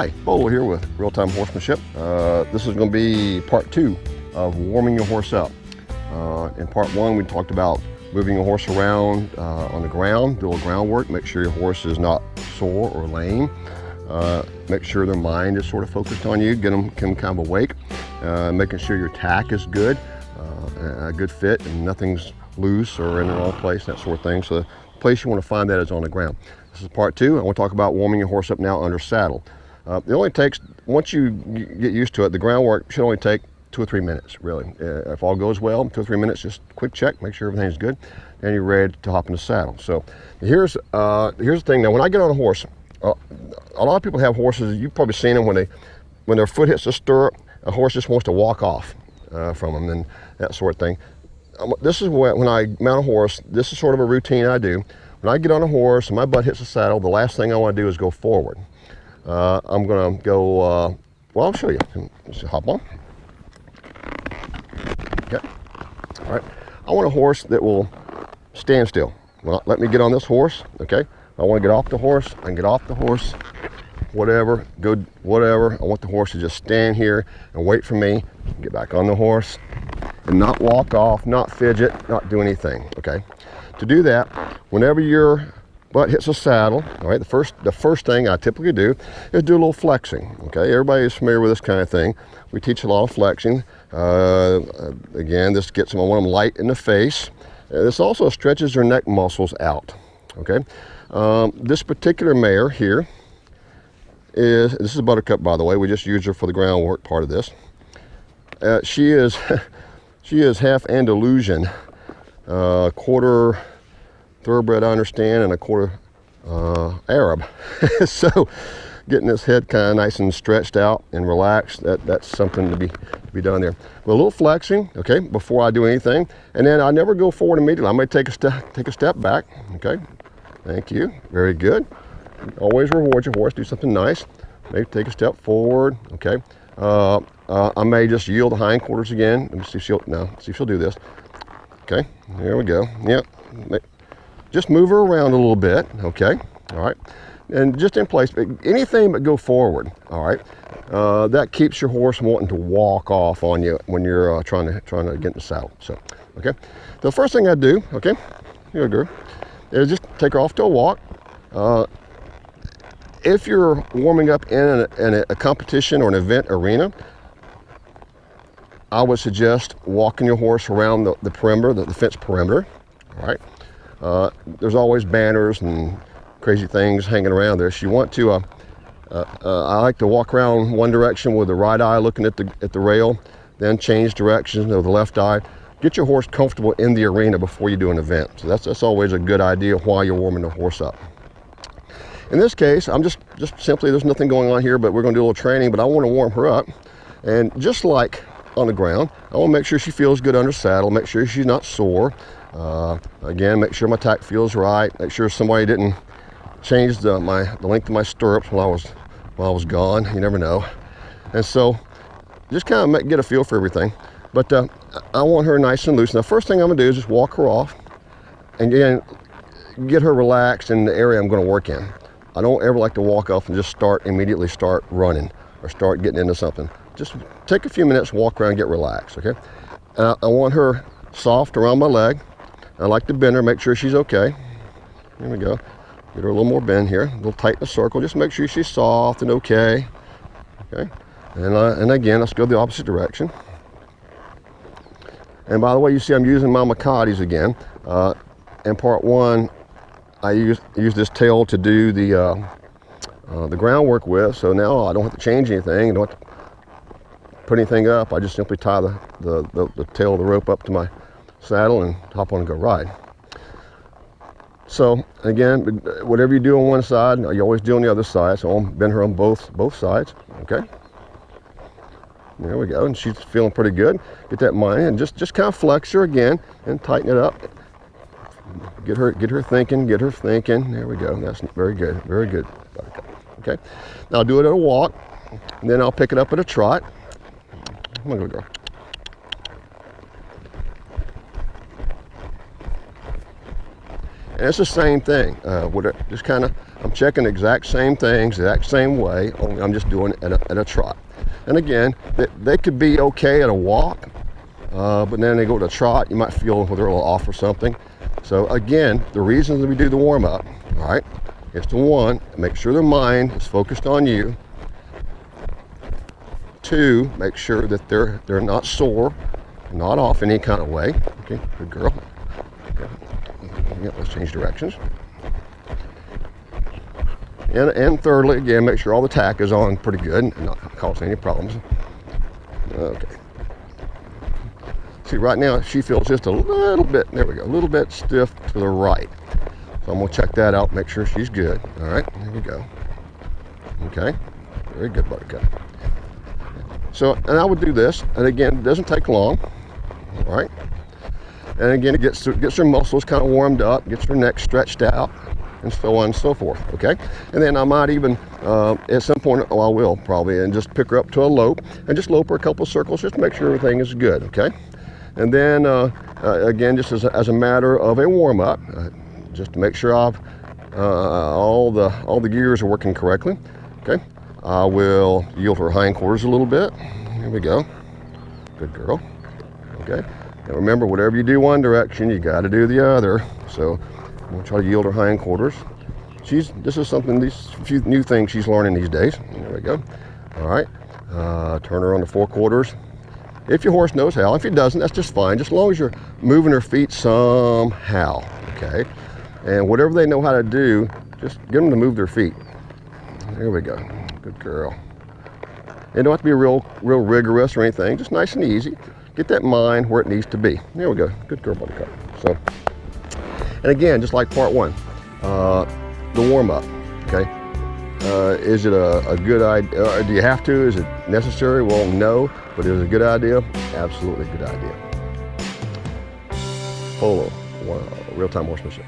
Hi, Bolo here with Real-Time Horsemanship. This is going to be part 2 of warming your horse up. In part 1, we talked about moving your horse around on the ground, do a little groundwork, make sure your horse is not sore or lame. Make sure their mind is sort of focused on you, get them kind of awake, making sure your tack is good, a good fit, and nothing's loose or in the wrong place, that sort of thing. So the place you want to find that is on the ground. This is part 2. I want to talk about warming your horse up now under saddle. It only takes, once you get used to it, the groundwork should only take 2 or 3 minutes, really. If all goes well, 2 or 3 minutes, just quick check, make sure everything's good, and you're ready to hop in the saddle. So here's the thing. Now, when I get on a horse, a lot of people have horses, you've probably seen them when their foot hits the stirrup, a horse just wants to walk off from them and that sort of thing. This is when I mount a horse, this is sort of a routine I do. When I get on a horse and my butt hits the saddle, the last thing I want to do is go forward. I'm going to go, well, I'll show you. Just hop on. Okay. All right. I want a horse that will stand still. Well, let me get on this horse, okay? I want to get off the horse. I can get off the horse, whatever, good, whatever. I want the horse to just stand here and wait for me, get back on the horse, and not walk off, not fidget, not do anything, okay? To do that, whenever your butt hits a saddle, all right, the first thing I typically do is do a little flexing, okay? Everybody is familiar with this kind of thing. We teach a lot of flexing. Again, this gets them, I want them light in the face. This also stretches their neck muscles out, okay? This particular mare here this is a Buttercup, by the way. We just used her for the groundwork part of this. She is half Andalusian, quarter thoroughbred, I understand, and a quarter Arab. So getting this head kind of nice and stretched out and relaxed, that's something to be done there. With a little flexing, okay, before I do anything, and then I never go forward immediately. I may take a step back, okay. Thank you, very good. Always reward your horse, do something nice. Maybe take a step forward, okay. I may just yield the hindquarters again. Let me see if she'll do this. Okay, there we go. Yep. Just move her around a little bit, okay. All right, and just in place. Anything but go forward. All right, that keeps your horse wanting to walk off on you when you're trying to get in the saddle. So, okay. The first thing I do, okay, here we go, is just take her off to a walk. If you're warming up in a competition or an event arena, I would suggest walking your horse around the perimeter, the fence perimeter, all right? There's always banners and crazy things hanging around there. So you want to, I like to walk around one direction with the right eye looking at the rail, then change directions with the left eye. Get your horse comfortable in the arena before you do an event. So that's always a good idea while you're warming the horse up. In this case, I'm just simply, there's nothing going on here, but we're gonna do a little training, but I wanna warm her up. And just like on the ground, I wanna make sure she feels good under saddle, make sure she's not sore. Again, make sure my tack feels right, make sure somebody didn't change the length of my stirrups while I was gone, you never know. And so, just kind of get a feel for everything. But I want her nice and loose. Now, first thing I'm gonna do is just walk her off, and again, get her relaxed in the area I'm gonna work in. I don't ever like to walk off and just immediately start running or start getting into something. Just take a few minutes, walk around, get relaxed, okay? I want her soft around my leg. I like to bend her, make sure she's okay. Here we go. Get her a little more bend here, a little tight in the circle. Just make sure she's soft and okay, okay? And again, let's go the opposite direction. And by the way, you see I'm using my Macatis again. In part 1, I use this tail to do the groundwork with, so now I don't have to change anything, I don't have to put anything up. I just simply tie the tail of the rope up to my saddle and hop on and go ride. So again, whatever you do on one side, you always do on the other side, so I'll bend her on both sides, okay? There we go, and she's feeling pretty good. Get that mind, and just kind of flex her again and tighten it up. Get her thinking, There we go. That's very good, very good. Okay. Now I'll do it at a walk, and then I'll pick it up at a trot. Come on, good girl. And it's the same thing. Just kind of, I'm checking the exact same things, the exact same way, only I'm just doing it at a trot. And again, they could be okay at a walk, but then they go to a trot, you might feel they're a little off or something. So again, the reason that we do the warm up, all right, is to one, make sure their mind is focused on you. Two, make sure that they're not sore, not off in any kind of way. Okay, good girl. Okay. Yeah, let's change directions. And thirdly, again, make sure all the tack is on pretty good and not causing any problems. Okay. See, right now she feels just a little bit, there we go, a little bit stiff to the right. So I'm gonna check that out, make sure she's good. All right, there we go. Okay, very good, buttercup. So, and I would do this, and again, it doesn't take long, all right? And again, it gets her muscles kind of warmed up, gets her neck stretched out, and so on and so forth, okay? And then I might even, at some point, I will probably, and just pick her up to a lope, and just lope her a couple of circles just to make sure everything is good, okay? And then, again, just as a matter of a warm-up, just to make sure I've, all the gears are working correctly, okay? I will yield her hindquarters a little bit. Here we go. Good girl. Okay. And remember, whatever you do one direction, you got to do the other. So I'm going to try to yield her hindquarters. This is something, these few new things she's learning these days. There we go. All right. Turn her on the forequarters. If your horse knows how. If he doesn't, that's just fine. Just as long as you're moving her feet somehow. Okay. And whatever they know how to do, just get them to move their feet. There we go. Good girl. You don't have to be real rigorous or anything. Just nice and easy. Get that mind where it needs to be. There we go. Good girl, buttercup. So, and again, just like part one, the warm up. Okay. Is it a good idea? Do you have to? Is it necessary? Well, no. But is it a good idea? Absolutely a good idea. Bolo, real-time horsemanship.